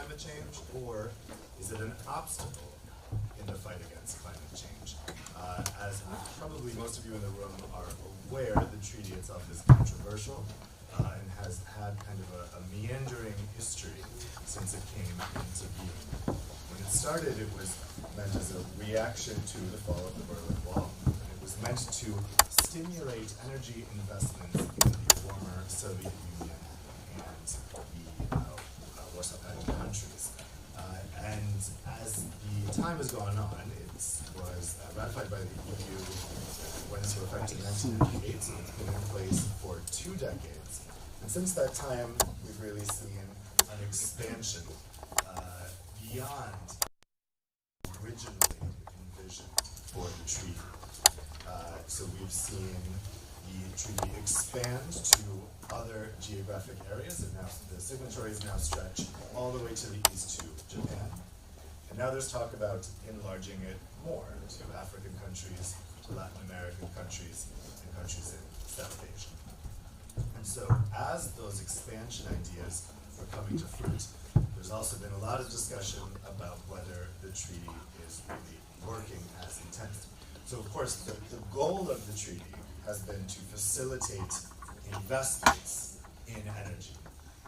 climate change, or is it an obstacle in the fight against climate change? As probably most of you in the room are aware, the treaty itself is controversial and has had kind of a meandering history since it came into being. When it started, it was meant as a reaction to the fall of the Berlin Wall. It was meant to stimulate energy investments in the former Soviet Union and the Warsaw Pact countries. And as the time has gone on, it was ratified by the EU, went into effect in 1998, so it's been in place for 2 decades. And since that time, we've really seen an expansion beyond originally envisioned for the treaty. So we've seen the treaty expand to other geographic areas, and now the signatories now stretch all the way to the east to Japan. And now there's talk about enlarging it more to African countries, to Latin American countries, and countries in South Asia. And so as those expansion ideas are coming to fruit, there's also been a lot of discussion about whether the treaty is really working as intended. So of course, the goal of the treaty has been to facilitate investments in energy.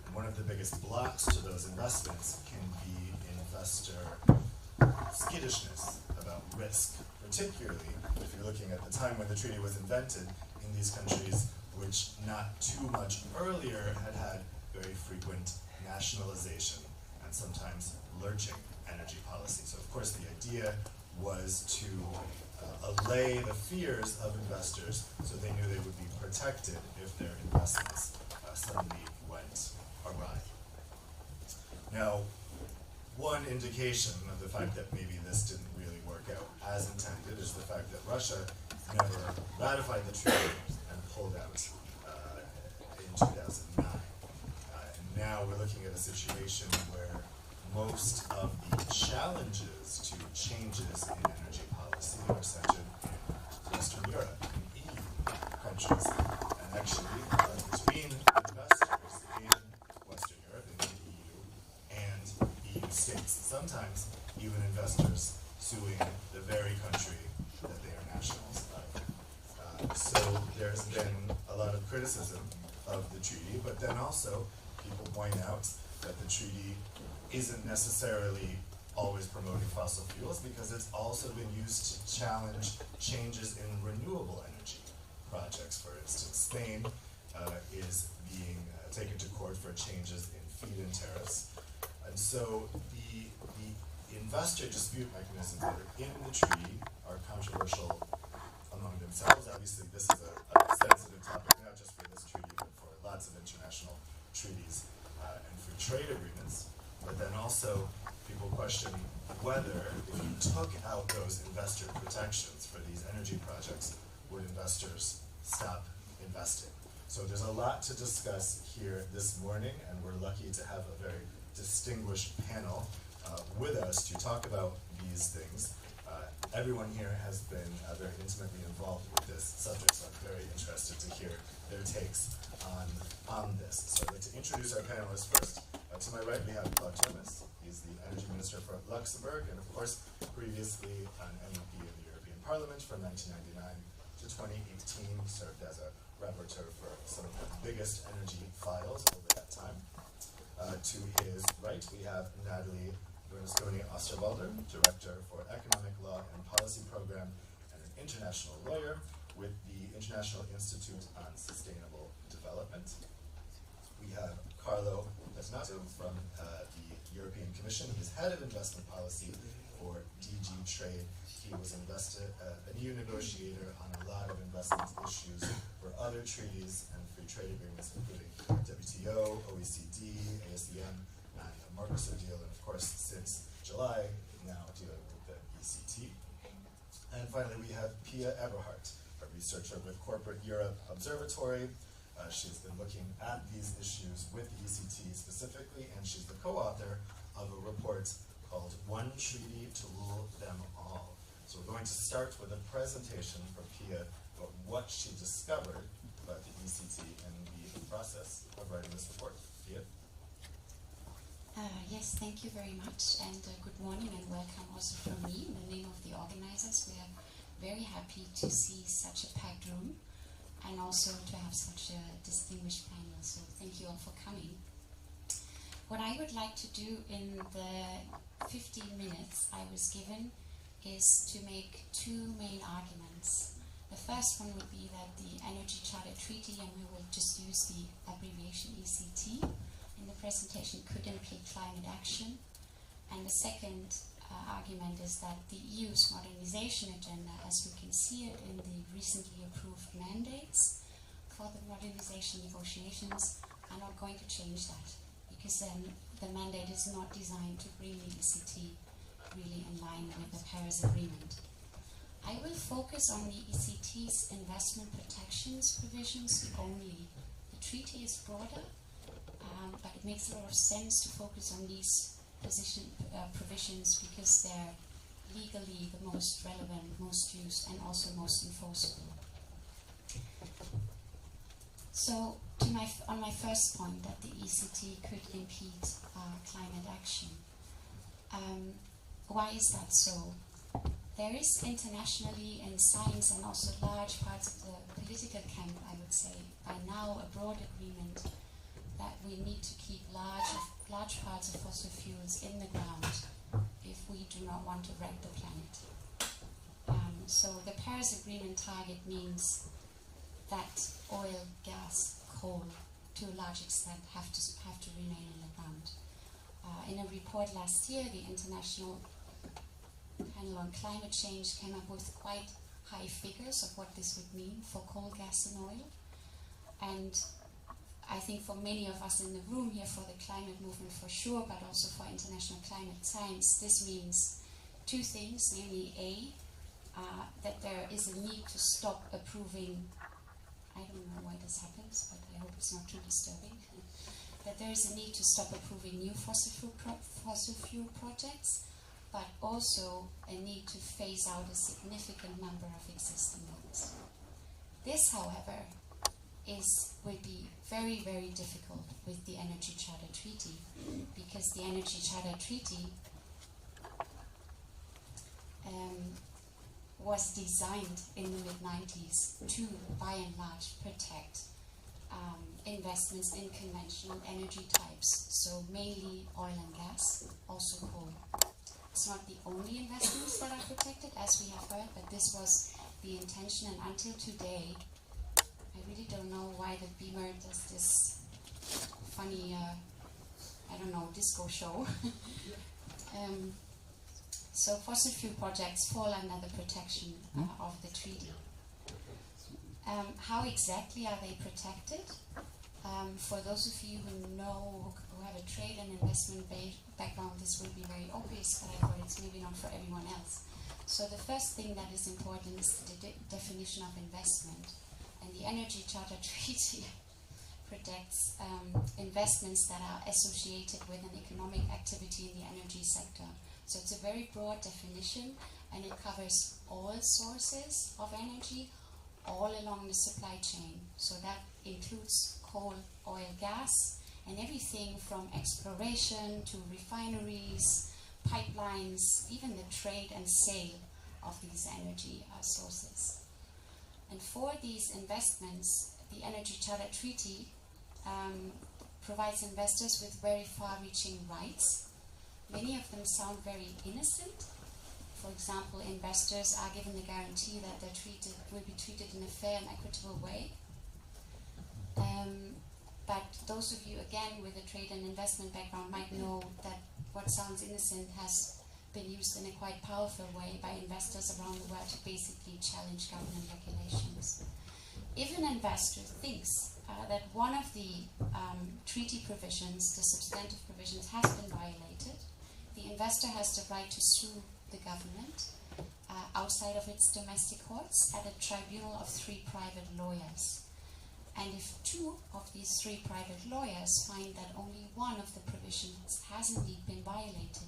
And one of the biggest blocks to those investments can be investor skittishness about risk, particularly if you're looking at the time when the treaty was invented in these countries, which not too much earlier had very frequent nationalization and sometimes lurching energy policy. So of course the idea was to allay the fears of investors so they knew they would be protected if their investments suddenly went awry. Now, one indication of the fact that maybe this didn't really work out as intended is the fact that Russia never ratified the treaty and pulled out in 2009. And now we're looking at a situation where most of the challenges to changes in energy policy are centered in Western Europe and EU countries, and actually between investors in Western Europe and the EU and EU states. Sometimes even investors suing the very country that they are nationals of. So there's been a lot of criticism of the treaty, but then also people point out that the treaty isn't necessarily always promoting fossil fuels because it's also been used to challenge changes in renewable energy projects. For instance, Spain is being taken to court for changes in feed-in tariffs. And so the investor dispute mechanisms that are in the treaty are controversial among themselves. Obviously, this is a sensitive topic, not just for this treaty, but for lots of international treaties and free trade agreements. But then also, people question whether, if you took out those investor protections for these energy projects, would investors stop investing? So there's a lot to discuss here this morning, and we're lucky to have a very distinguished panel with us to talk about these things. Everyone here has been very intimately involved with this subject, so I'm very interested to hear their takes on this. So I'd like to introduce our panelists first. To my right, we have Claude Thomas. He's the Energy Minister for Luxembourg, and of course, previously an MEP in the European Parliament from 1999 to 2018, served as a rapporteur for some of the biggest energy files over that time. To his right, we have Natalie Bernasconi-Osterwalder, Director for Economic Law and Policy Program and an international lawyer with the International Institute on Sustainable Development. We have Carlo Desnato from the European Commission. He's Head of Investment Policy for DG Trade. He was a new negotiator on a lot of investment issues for other treaties and free trade agreements, including WTO, OECD, ASEAN, and the Mercosur deal, and of course, since July, now dealing with the ECT. And finally, we have Pia Eberhardt, a researcher with Corporate Europe Observatory. She's been looking at these issues with the ECT specifically, and she's the co-author of a report called One Treaty to Rule Them All. So we're going to start with a presentation from Pia about what she discovered about the ECT and the process of writing this report. Pia? Yes, thank you very much, and good morning and welcome also from me in the name of the organizers. We are very happy to see such a packed room and also to have such a distinguished panel, so thank you all for coming. What I would like to do in the 15 minutes I was given is to make two main arguments. The first one would be that the Energy Charter Treaty, and we will just use the abbreviation ECT, in the presentation could impede climate action. And the second argument is that the EU's modernization agenda, as we can see it in the recently approved mandates for the modernization negotiations, are not going to change that, because then the mandate is not designed to bring the ECT really in line with the Paris Agreement. I will focus on the ECT's investment protections provisions only. The treaty is broader, but it makes a lot of sense to focus on these provisions because they're legally the most relevant, most used, and also most enforceable. So, on my first point, that the ECT could impede climate action. Why is that so? There is internationally in science and also large parts of the political camp, I would say, by now a broad agreement that we need to keep large parts of fossil fuels in the ground if we do not want to wreck the planet. So the Paris Agreement target means that oil, gas, coal, to a large extent, have to remain in the ground. In a report last year, the International Panel on Climate Change came up with quite high figures of what this would mean for coal, gas, and oil. And I think for many of us in the room here, for the climate movement for sure, but also for international climate science, this means two things, namely that there is a need to stop approving, I don't know why this happens, but I hope it's not too disturbing, that there is a need to stop approving new fossil fuel projects, but also a need to phase out a significant number of existing ones. This, however, will be very, very difficult with the Energy Charter Treaty, because the Energy Charter Treaty was designed in the mid-90s to, by and large, protect investments in conventional energy types, so mainly oil and gas, also coal. It's not the only investments that are protected, as we have heard, but this was the intention, and until today, I really don't know why the Beamer does this funny, disco show. So fossil fuel projects fall under the protection of the treaty. How exactly are they protected? For those of you who know, who have a trade and investment background, this will be very obvious, but I thought it's maybe not for everyone else. So the first thing that is important is the definition of investment. And the Energy Charter Treaty protects investments that are associated with an economic activity in the energy sector. So it's a very broad definition, and it covers all sources of energy all along the supply chain. So that includes coal, oil, gas, and everything from exploration to refineries, pipelines, even the trade and sale of these energy sources. And for these investments, the Energy Charter Treaty provides investors with very far-reaching rights. Many of them sound very innocent. For example, investors are given the guarantee that will be treated in a fair and equitable way. But those of you, again, with a trade and investment background might know that what sounds innocent has been used in a quite powerful way by investors around the world to basically challenge government regulations. If an investor thinks that one of the treaty provisions, the substantive provisions, has been violated, the investor has the right to sue the government outside of its domestic courts at a tribunal of 3 private lawyers. And if 2 of these 3 private lawyers find that only one of the provisions has indeed been violated,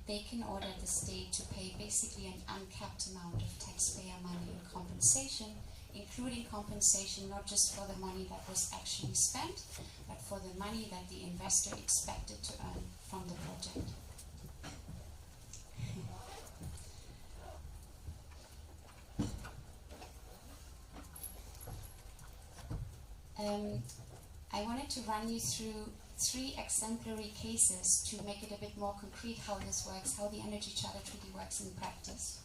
they can order the state to pay basically an uncapped amount of taxpayer money in compensation including compensation not just for the money that was actually spent, but for the money that the investor expected to earn from the project. I wanted to run you through 3 exemplary cases to make it a bit more concrete how this works, how the Energy Charter Treaty works in practice.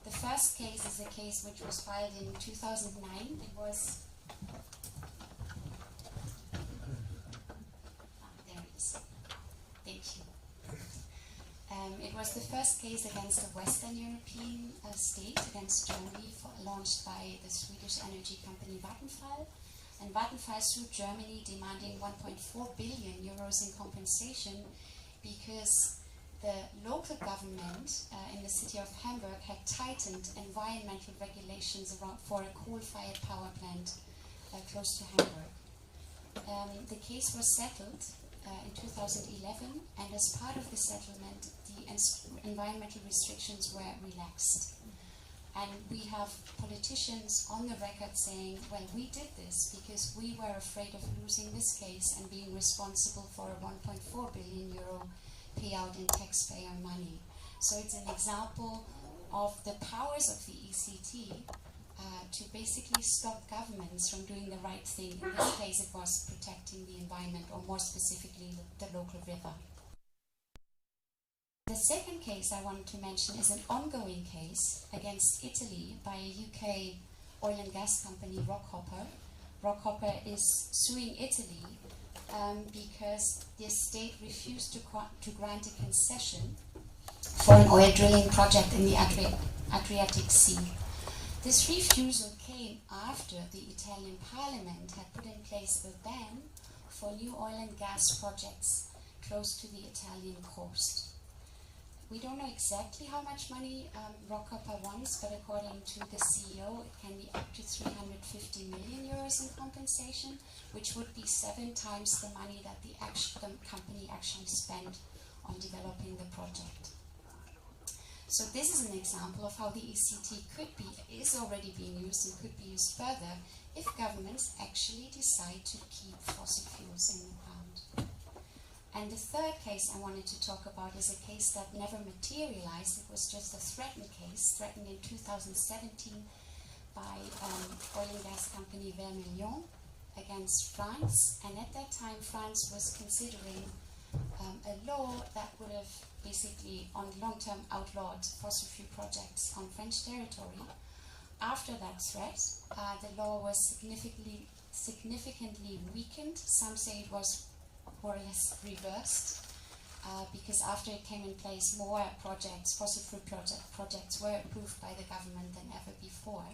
The first case is a case which was filed in 2009. It was... there it is. Thank you. It was the first case against a Western European state, against Germany, launched by the Swedish energy company Vattenfall. And Vattenfall sued Germany, demanding 1.4 billion euros in compensation because the local government in the city of Hamburg had tightened environmental regulations around for a coal-fired power plant close to Hamburg. The case was settled in 2011, and as part of the settlement, the environmental restrictions were relaxed. And we have politicians on the record saying, well, we did this because we were afraid of losing this case and being responsible for a 1.4 billion euro payout in taxpayer money. So it's an example of the powers of the ECT to basically stop governments from doing the right thing. In this case, it was protecting the environment, or more specifically, the local river. The second case I wanted to mention is an ongoing case against Italy by a UK oil and gas company, Rockhopper. Rockhopper is suing Italy because the state refused to grant a concession for an oil drilling project in the Adriatic Sea. This refusal came after the Italian parliament had put in place a ban for new oil and gas projects close to the Italian coast. We don't know exactly how much money Rockhopper wants, but according to the CEO, it can be up to 350 million euros in compensation, which would be 7 times the money that the company actually spent on developing the project. So this is an example of how the ECT is already being used and could be used further if governments actually decide to keep fossil fuels in the ground. And the third case I wanted to talk about is a case that never materialized. It was just a threatened case, threatened in 2017 by oil and gas company Vermilion against France. And at that time, France was considering a law that would have basically on long-term outlawed fossil fuel projects on French territory. After that threat, the law was significantly weakened. Some say it was more or less reversed, because after it came in place, more fossil fuel projects were approved by the government than ever before.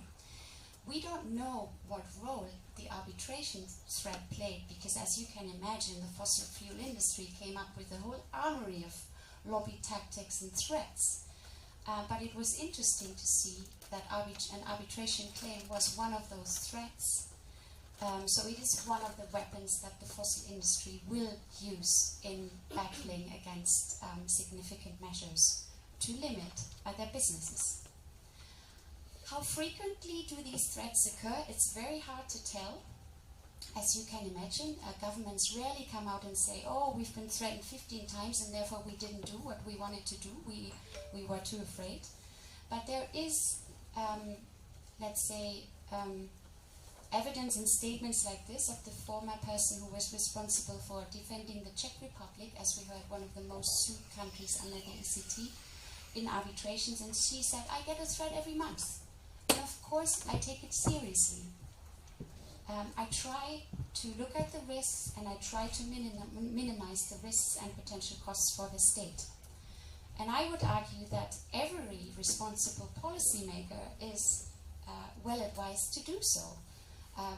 We don't know what role the arbitration threat played, because as you can imagine, the fossil fuel industry came up with a whole armory of lobby tactics and threats. But it was interesting to see that an arbitration claim was one of those threats. So it is one of the weapons that the fossil industry will use in battling against significant measures to limit their businesses. How frequently do these threats occur? It's very hard to tell. As you can imagine, governments rarely come out and say, oh, we've been threatened 15 times and therefore we didn't do what we wanted to do. We were too afraid. But there is, let's say, evidence and statements like this of the former person who was responsible for defending the Czech Republic, as we heard, one of the most sued countries under the ECT, in arbitrations, and she said, I get a threat every month. And of course, I take it seriously. I try to look at the risks, and I try to minimize the risks and potential costs for the state. And I would argue that every responsible policymaker is well advised to do so.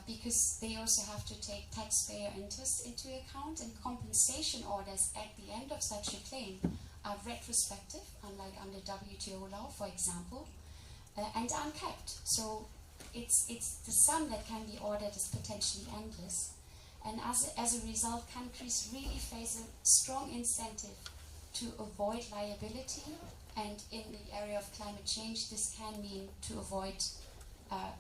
Because they also have to take taxpayer interest into account, and compensation orders at the end of such a claim are retrospective, unlike under WTO law, for example, and uncapped. So it's the sum that can be ordered is potentially endless, and as a result, countries really face a strong incentive to avoid liability, and in the area of climate change, this can mean to avoid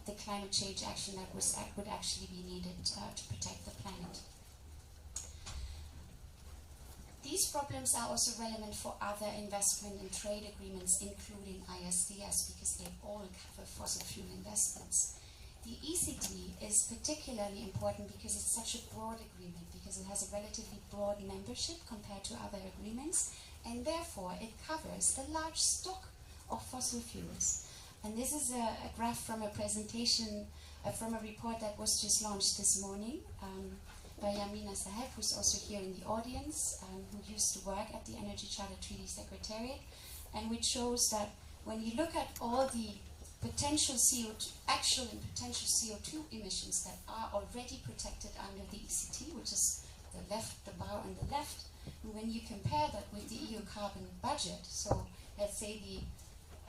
the climate change action that would actually be needed to protect the planet. These problems are also relevant for other investment and trade agreements, including ISDS, because they all cover fossil fuel investments. The ECT is particularly important because it's such a broad agreement, because it has a relatively broad membership compared to other agreements, and therefore it covers a large stock of fossil fuels. And this is a graph from a presentation, from a report that was just launched this morning by Yamina Saheb, who's also here in the audience, who used to work at the Energy Charter Treaty Secretariat, and which shows that when you look at all the potential CO2, actual and potential CO2 emissions that are already protected under the ECT, which is the bar on the left, and when you compare that with the EU carbon budget, so let's say the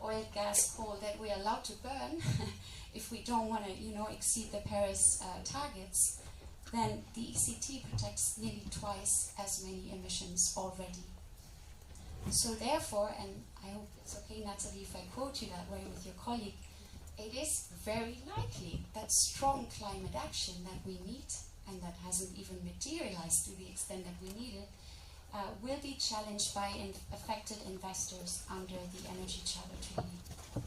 oil, gas, coal that we're allowed to burn if we don't want to, exceed the Paris targets, then the ECT protects nearly twice as many emissions already. So therefore, and I hope it's okay, Natalie, if I quote you that way with your colleague, it is very likely that strong climate action that we need, and that hasn't even materialized to the extent that we need it, will be challenged by affected investors under the Energy Charter Treaty.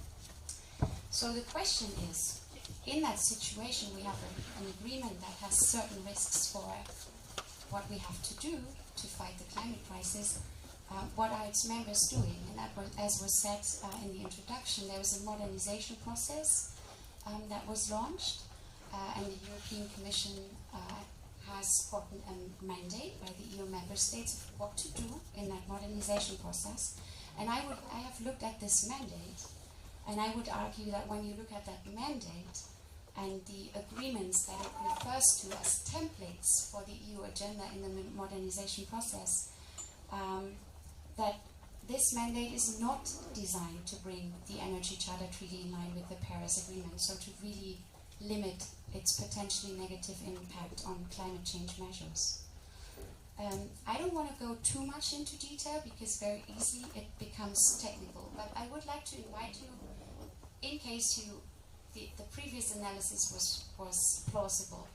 So the question is, in that situation, we have an agreement that has certain risks for what we have to do to fight the climate crisis. What are its members doing? And that was, as was said in the introduction, there was a modernization process that was launched, and the European Commission has gotten a mandate by the EU member states of what to do in that modernization process. And I have looked at this mandate, and I would argue that when you look at that mandate and the agreements that it refers to as templates for the EU agenda in the modernization process, that this mandate is not designed to bring the Energy Charter Treaty in line with the Paris Agreement, so to really limit its potentially negative impact on climate change measures. I don't want to go too much into detail because very easily it becomes technical, but I would like to invite you, in case the previous analysis was plausible,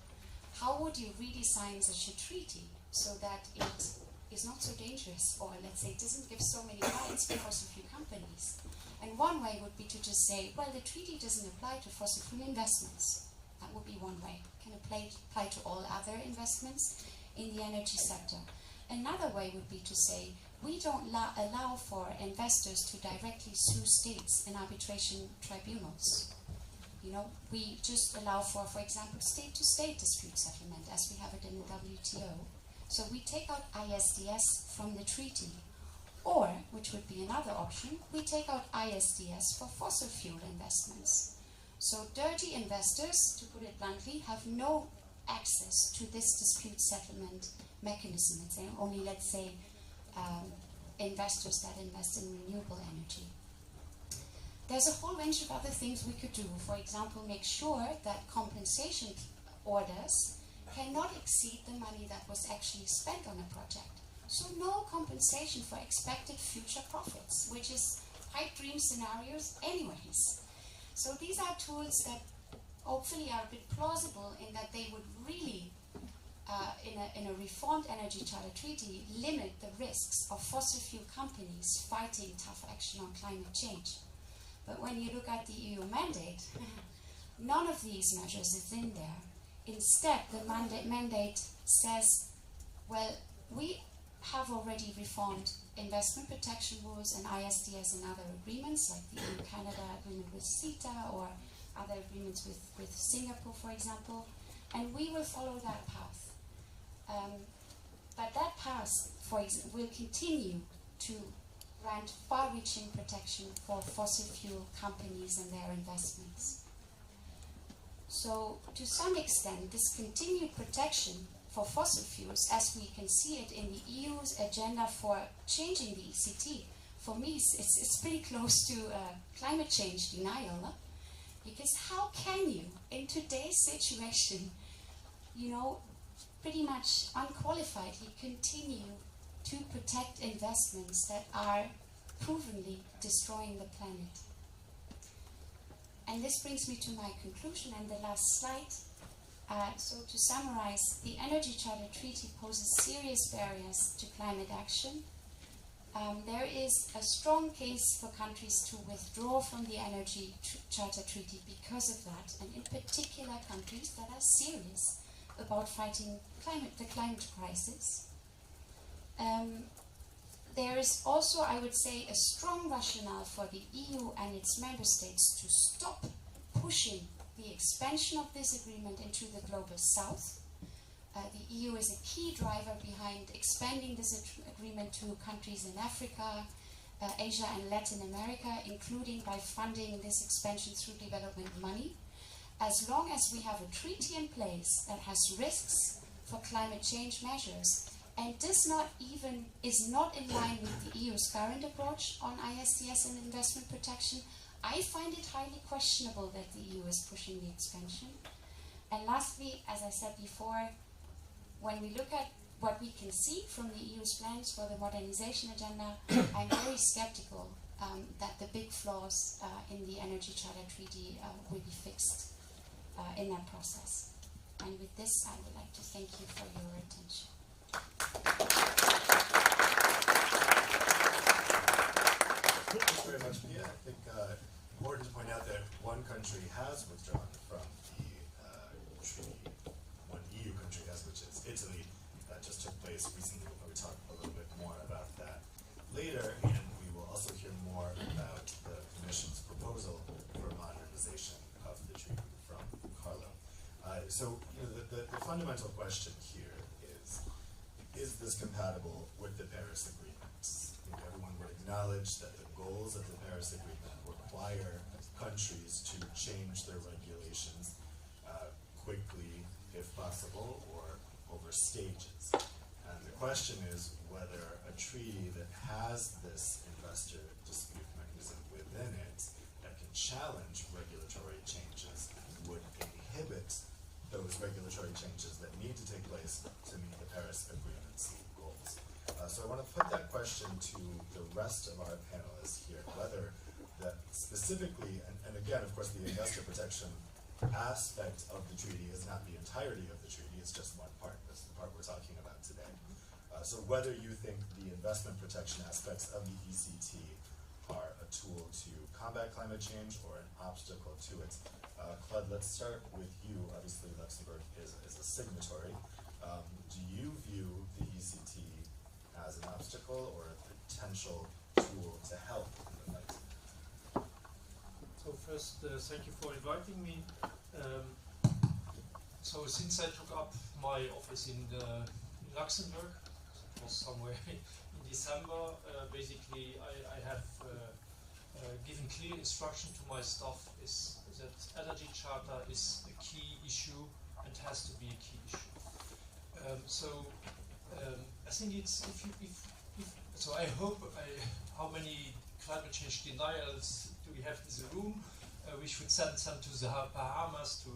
how would you redesign such a treaty so that it is not so dangerous, or let's say it doesn't give so many rights for fossil fuel companies? And one way would be to just say, well, the treaty doesn't apply to fossil fuel investments. That would be one way. It can apply to all other investments in the energy sector. Another way would be to say, we don't allow for investors to directly sue states in arbitration tribunals. We just allow for example, state-to-state dispute settlement, as we have it in the WTO. So we take out ISDS from the treaty. Or, which would be another option, we take out ISDS for fossil fuel investments. So dirty investors, to put it bluntly, have no access to this dispute settlement mechanism. It's only, let's say, investors that invest in renewable energy. There's a whole range of other things we could do. For example, make sure that compensation orders cannot exceed the money that was actually spent on a project. So no compensation for expected future profits, which is pipe dream scenarios anyways. So these are tools that hopefully are a bit plausible in that they would really, in a reformed Energy Charter Treaty, limit the risks of fossil fuel companies fighting tough action on climate change. But when you look at the EU mandate, none of these measures is in there. Instead, the mandate says, well, we have already reformed investment protection rules and ISDS and other agreements, like the EU-Canada agreement with CETA or other agreements with Singapore, for example, and we will follow that path. But that path, will continue to grant far-reaching protection for fossil fuel companies and their investments. So, to some extent, this continued protection for fossil fuels, as we can see it in the EU's agenda for changing the ECT, for me, it's pretty close to climate change denial. Huh? Because how can you, in today's situation, pretty much unqualifiedly continue to protect investments that are provenly destroying the planet? And this brings me to my conclusion and the last slide. So to summarize, the Energy Charter Treaty poses serious barriers to climate action. There is a strong case for countries to withdraw from the Energy Charter Treaty because of that, and in particular countries that are serious about fighting the climate crisis. There is also, I would say, a strong rationale for the EU and its member states to stop pushing the expansion of this agreement into the global south. The EU is a key driver behind expanding this agreement to countries in Africa, Asia and Latin America, including by funding this expansion through development money. As long as we have a treaty in place that has risks for climate change measures and is not in line with the EU's current approach on ISDS and investment protection, I find it highly questionable that the EU is pushing the expansion. And lastly, as I said before, when we look at what we can see from the EU's plans for the modernization agenda, I'm very skeptical that the big flaws in the Energy Charter Treaty will be fixed in that process. And with this, I would like to thank you for your attention. Thanks very much, Pia. I think important to point out that one country has withdrawn from the treaty. One EU country has, which is Italy. That just took place recently. We'll probably talk a little bit more about that later, and we will also hear more about the Commission's proposal for modernization of the treaty from Carlo. So, the fundamental question here is this compatible with the Paris Agreement? I think everyone would acknowledge that the goals of the Paris Agreement require countries to change their regulations quickly, if possible, or over stages. And the question is whether a treaty that has this investor dispute mechanism within it that can challenge regulatory changes would inhibit those regulatory changes that need to take place to meet the Paris Agreement's goals. So I want to put that question to the rest of our panelists here, whether that specifically, and again, of course, the investor protection aspect of the treaty is not the entirety of the treaty, it's just one part. That's the part we're talking about today. So whether you think the investment protection aspects of the ECT are a tool to combat climate change or an obstacle to it. Claude, let's start with you. Obviously, Luxembourg is a signatory. Do you view the ECT as an obstacle or a potential tool to help in the fight? So first, thank you for inviting me. So since I took up my office in Luxembourg, it was somewhere in December, basically I have given clear instruction to my staff is that Energy Charter is a key issue and has to be a key issue. I think it's so I hope how many climate change denials do we have in the room? We should send them to the Bahamas to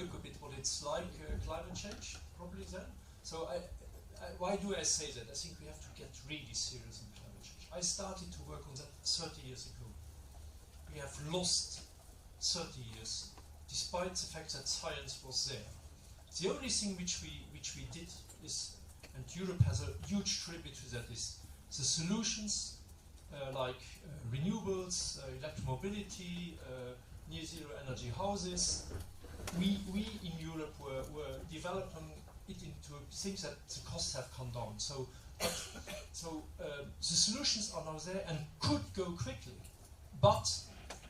look a bit what it's like climate change probably then. So why do I say that? I think we have to get really serious in climate change. I started to work on that 30 years ago. We have lost 30 years, despite the fact that science was there. The only thing which we did is, and Europe has a huge tribute to that, is the solutions like renewables, electromobility, near zero energy houses. We in Europe were developing it into things that the costs have come down. So the solutions are now there and could go quickly, but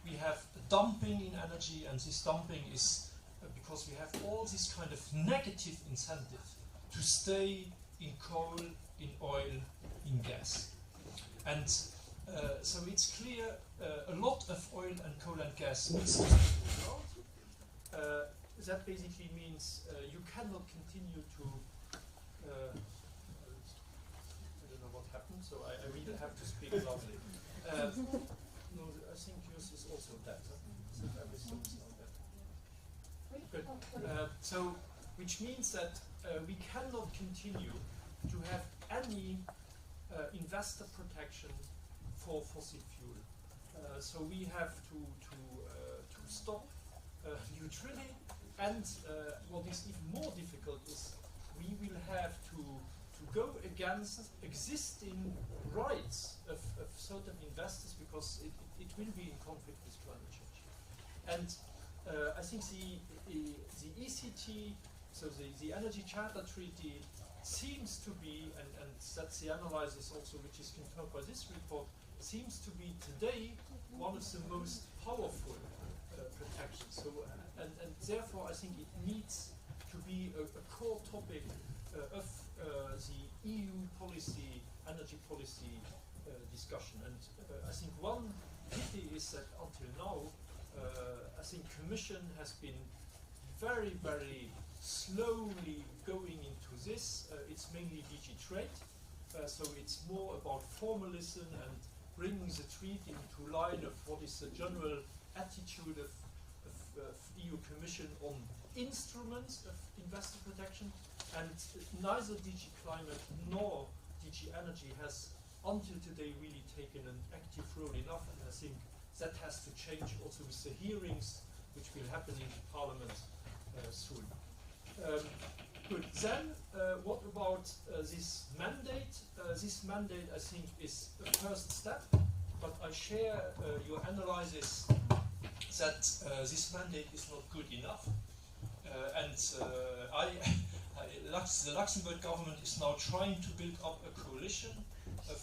we have dumping in energy, and this dumping is because we have all this kind of negative incentive to stay in coal, in oil, in gas. And so it's clear a lot of oil and coal and gas needs to be pulled out. That basically means you cannot continue to I don't know what happened, so I really have to speak loudly. No, I think yours is also dead. So everything is now dead. Good. So, which means that we cannot continue to have any investor protection for fossil fuel. So we have to stop neutrally, and what is even more difficult is we will have to go against existing rights of certain investors, because it will be in conflict with climate change. And I think the ECT, so the Energy Charter Treaty, seems to be, and that's the analysis also which is confirmed by this report, seems to be today one of the most powerful protections. So, and therefore I think it needs to be a core topic of the EU policy, energy policy discussion. And I think one pity is that until now, I think Commission has been very, very slowly going into this. It's mainly DG Trade, so it's more about formalism and bringing the treaty into line of what is the general attitude of EU Commission on instruments of investor protection. And neither DG Climate nor DG Energy has until today really taken an active role enough, and I think that has to change also with the hearings which will happen in Parliament soon. Good. Then, what about this mandate? This mandate, I think, is a first step, but I share your analysis that this mandate is not good enough. The Luxembourg government is now trying to build up a coalition of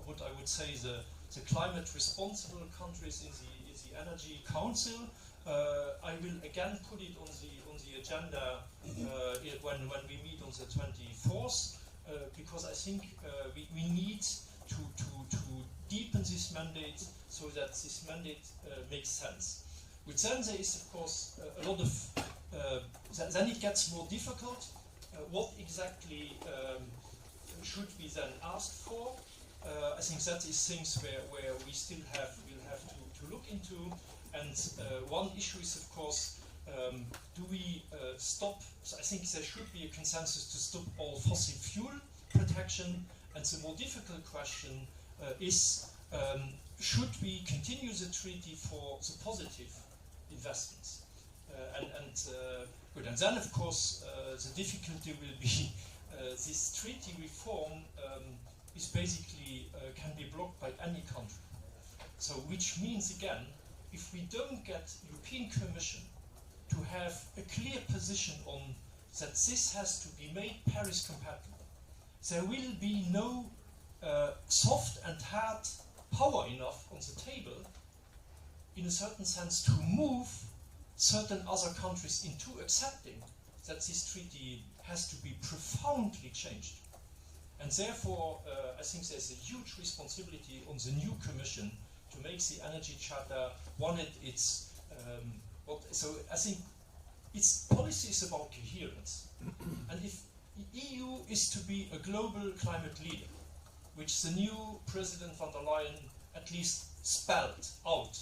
what I would say the climate responsible countries in the Energy Council. I will again put it on the agenda when we meet on the 24th, because I think we need to deepen this mandate so that this mandate makes sense. But then there is, of course, a lot of then it gets more difficult. What exactly should we then ask for? I think that is things where we still will have to look into. And one issue is, of course, do we stop? So I think there should be a consensus to stop all fossil fuel protection. And the more difficult question is, should we continue the treaty for the positive investments? Good. And then, of course, the difficulty will be this treaty reform is basically can be blocked by any country. So, which means again, if we don't get European Commission to have a clear position on that this has to be made Paris compatible, there will be no soft and hard power enough on the table, in a certain sense, to move certain other countries into accepting that this treaty has to be profoundly changed. And therefore, I think there's a huge responsibility on the new Commission to make the Energy Charter one at its. So I think its policy is about coherence. And if the EU is to be a global climate leader, which the new President von der Leyen at least spelled out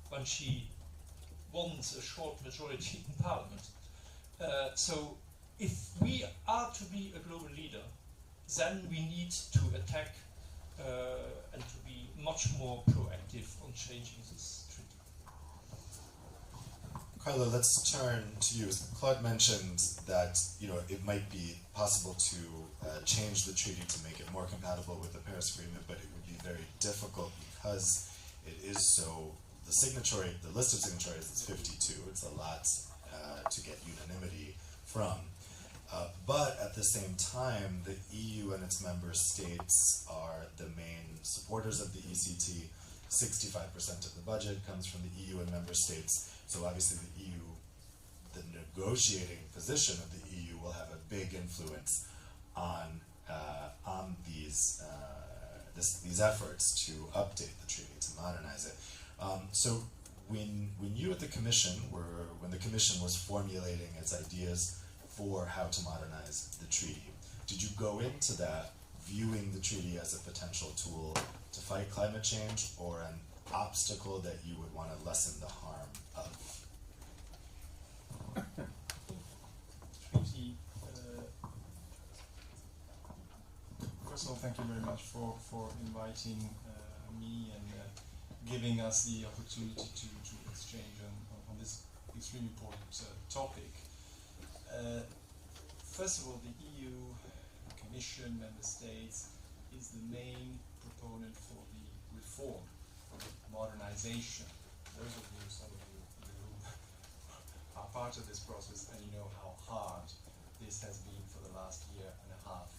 when she won a short majority in Parliament. So if we are to be a global leader, then we need to attack and to be much more proactive on changing this treaty. Carlo, let's turn to you. Claude mentioned that it might be possible to change the treaty to make it more compatible with the Paris Agreement, but it would be very difficult because it is so. The list of signatories is 52. It's a lot to get unanimity from. But at the same time, the EU and its member states are the main supporters of the ECT. 65% of the budget comes from the EU and member states. So obviously the negotiating position of the EU will have a big influence on these efforts to update the treaty, to modernize it. So when you at the Commission when the Commission was formulating its ideas for how to modernize the treaty, did you go into that viewing the treaty as a potential tool to fight climate change or an obstacle that you would want to lessen the harm of? Treaty. First of all, thank you very much for inviting me and giving us the opportunity to exchange on this extremely important topic. First of all, the EU, the Commission, Member States, is the main proponent for the reform, for the modernization. Those of you, some of you in the room, are part of this process, and you know how hard this has been for the last year and a half.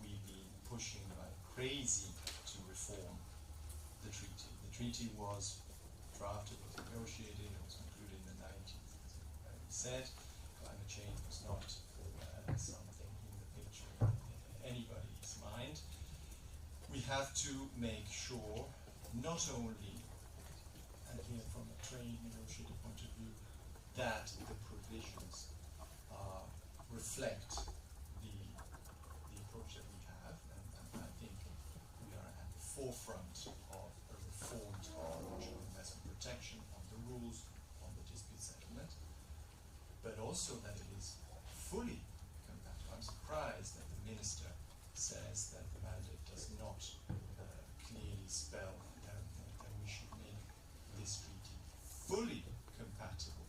We've been pushing like crazy to reform the treaty. The treaty was drafted, was negotiated, it was concluded in the 90s. As we said, climate change was not something in the picture in anybody's mind. We have to make sure, not only, and here from a trade negotiator point of view, that the provisions reflect the approach that we have, and I think we are at the forefront of a reformed mutual investment protection, on the rules, on the dispute settlement, but also that it is fully compatible. I'm surprised that the minister says that the mandate does not clearly spell that we should make this treaty fully compatible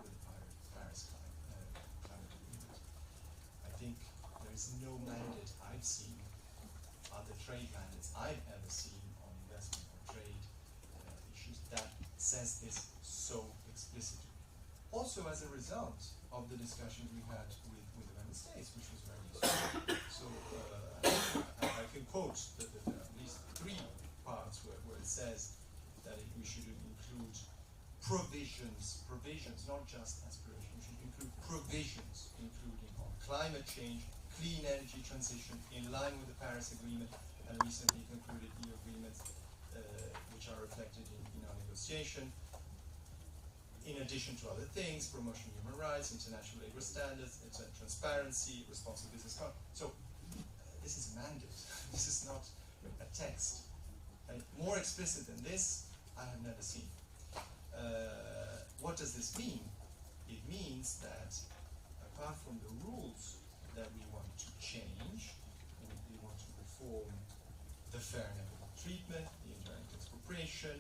with the Paris climate agreement. I think there is no mandate I've seen, other trade mandates I've ever seen on investment or trade issues that says this so explicitly. Also as a result of the discussions we had with the Member States, which was very useful. So I can quote that there are at least 3 parts where it says that we should include provisions, not just aspirations, we should include provisions, including on climate change, clean energy transition, in line with the Paris Agreement, and recently concluded EU agreements, which are reflected in our negotiation. In addition to other things, promotion of human rights, international labor standards, transparency, responsible business conduct. So this is a mandate. This is not a text. And more explicit than this, I have never seen. What does this mean? It means that apart from the rules that we want to change, we want to reform the fair and equitable treatment, the indirect expropriation.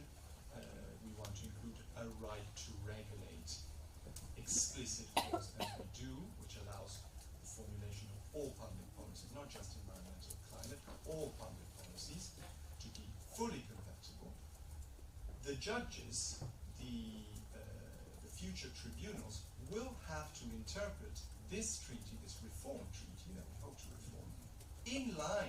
We want to include a right to regulate explicit laws, and we do, which allows the formulation of all public policies, not just environmental and climate, but all public policies to be fully compatible. The judges, the future tribunals, will have to interpret this treaty, this reform treaty that we hope to reform, in line